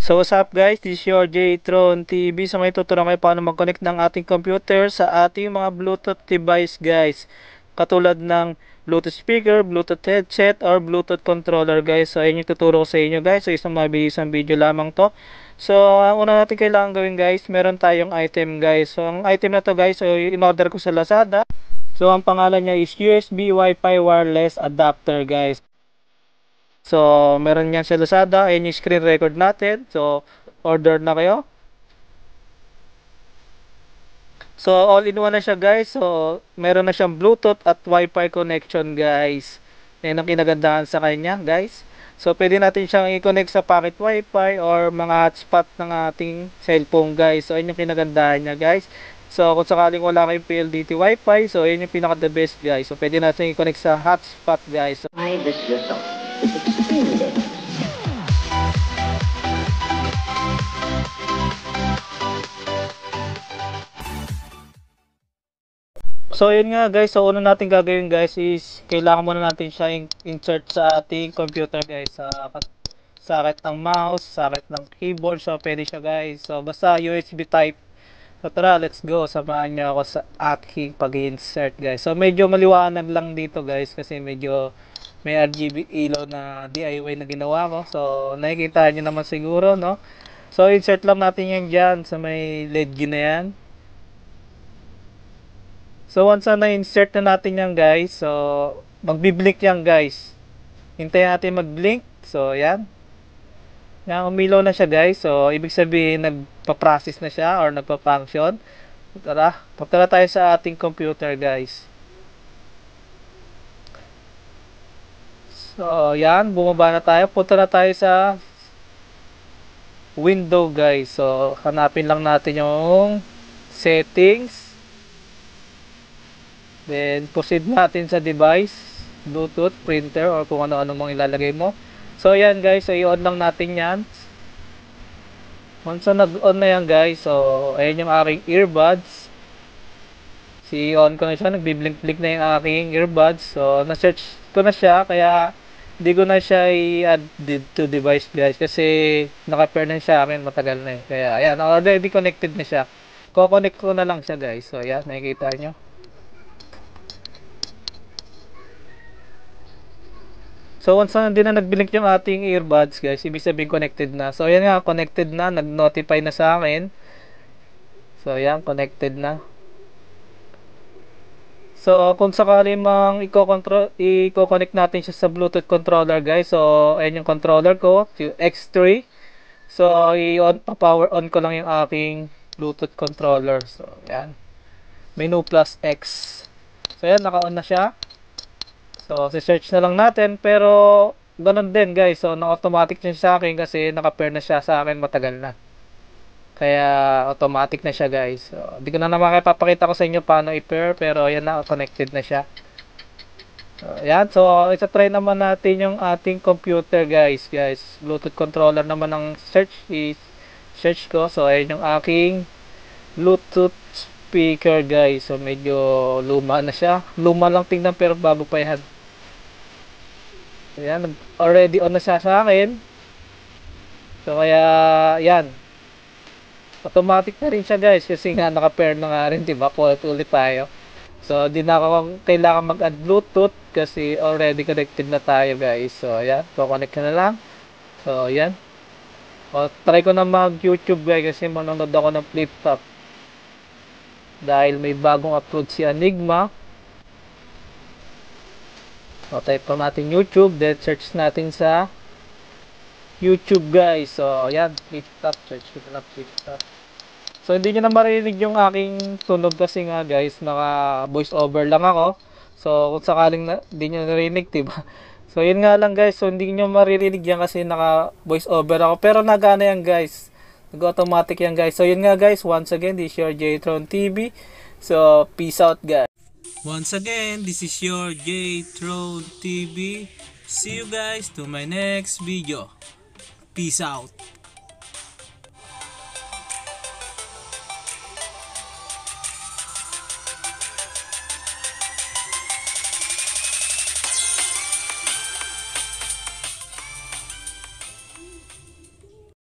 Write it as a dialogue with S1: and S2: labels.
S1: So what's up guys, this is your J-Tron TV. So may tuturuan kayo paano mag-connect ng ating computer sa ating mga Bluetooth device guys. Katulad ng Bluetooth speaker, Bluetooth headset, or Bluetooth controller guys. So ayun yung tuturo ko sa inyo guys. So isang mabilisang video lamang to. So ang una natin kailangan gawin guys, meron tayong item guys. So ang item na to guys, so in-order ko sa Lazada. So ang pangalan niya is USB Wi-Fi wireless adapter guys. So, meron yan sa Lazada. Ayan yung screen record natin. So, order na kayo. So, all-in-one na siya guys. So, meron na siyang Bluetooth at Wi-Fi connection guys. Yan ang kinagandahan sa kanya guys. So, pwede natin siyang i-connect sa pocket Wi-Fi or mga hotspot ng ating cellphone guys. So, yan yung kinagandahan niya guys. So, kung sakaling wala kayong PLDT Wi-Fi, so, yan yung pinaka-the best guys. So, pwede natin i-connect sa hotspot guys. So,
S2: It's extremely dangerous.
S1: So yun nga guys, so una natin gagawin guys is kailangan muna natin siya insert sa ating computer guys, sa sakit ng mouse, sakit ng keyboard. So pwede siya guys, so basta USB type. So tara, let's go, samahan niyo ako sa aking pag-insert guys. So medyo maliwanag lang dito guys kasi medyo may RGB ilaw na DIY na ginawa ko. So nakikita niyo naman siguro, no? So insert lang natin yan dyan sa may LED na yan. So once na insert na natin yan guys, so magbi-blink yan guys. Hintayin natin mag-blink. So yan. Yan, umilaw na siya guys. So ibig sabihin nagpa-process na siya or nagpa-function. Tara, punta tayo sa ating computer guys. So yan, bumaba na tayo. Punta na tayo sa window guys. So hanapin lang natin yung settings. Then, proceed natin sa device, Bluetooth, printer, or kung ano-ano mong ilalagay mo. So, yan guys. So, i-on lang natin yan. Once na nag-on na yan guys, so, ayan yung aking earbuds. I-on ko na siya. Nagbiblink-blink na yung aking earbuds. So, na-search ko na siya. Kaya, hindi ko na siya i-add to device guys. Kasi, naka-pair na siya akin. Matagal na eh. Kaya, ayan. Already connected na siya. Ko-connect ko na lang siya guys. So, ayan. Nakikita nyo. So once na din na nag-blink yung ating earbuds guys, ibig sabihin connected na. So ayan nga, connected na, nag-notify na sa akin. So ayan, connected na. So kung sakali mang i-connect natin siya sa Bluetooth controller guys. So ayan yung controller ko, yung X3. So power on ko lang yung aking Bluetooth controller. So ayan. Menu plus X. So ayan, naka-on na siya. So, si-search na lang natin, pero ganun din guys. So, na-automatic na siya sa akin kasi naka-pair na siya sa akin matagal na. Kaya, automatic na siya guys. So, di ko na naman kayo papakita ko sa inyo paano i-pair, pero ayan na, connected na siya. So, ayan. So, isa-try naman natin yung ating computer guys. Bluetooth controller naman ang search ko. So, ayan yung aking Bluetooth speaker guys. So, medyo luma na siya. Luma lang tingnan pero bago pa yan. Ayan, already on na siya sa akin. So, kaya, yan. Automatic na rin siya guys. Kasi nga, naka-pair na nga rin, diba? Ulit tayo. So, di na ako kailangan mag-add Bluetooth. Kasi already connected na tayo guys. So, ayan. Connect ka na lang. So, ayan. O, try ko na mag-YouTube guys. Kasi manonood ako ng flip-top. Dahil may bagong upload si Enigma. So, type pa natin YouTube, then search natin sa YouTube guys. So, ayan, flip-top, search ko na flip-top. So, hindi nyo na marinig yung aking tunog kasi nga guys, naka voice over lang ako. So, kung sakaling hindi nyo narinig, diba? So, yun nga lang guys, so hindi nyo maririnig yan kasi naka voice over ako. Pero nagana yan guys, nag-automatic yan guys. So, yun nga guys, once again, this is your J-Tron TV. So, peace out guys. Once again, this is your J-Tron TV. See you guys to my next video. Peace out.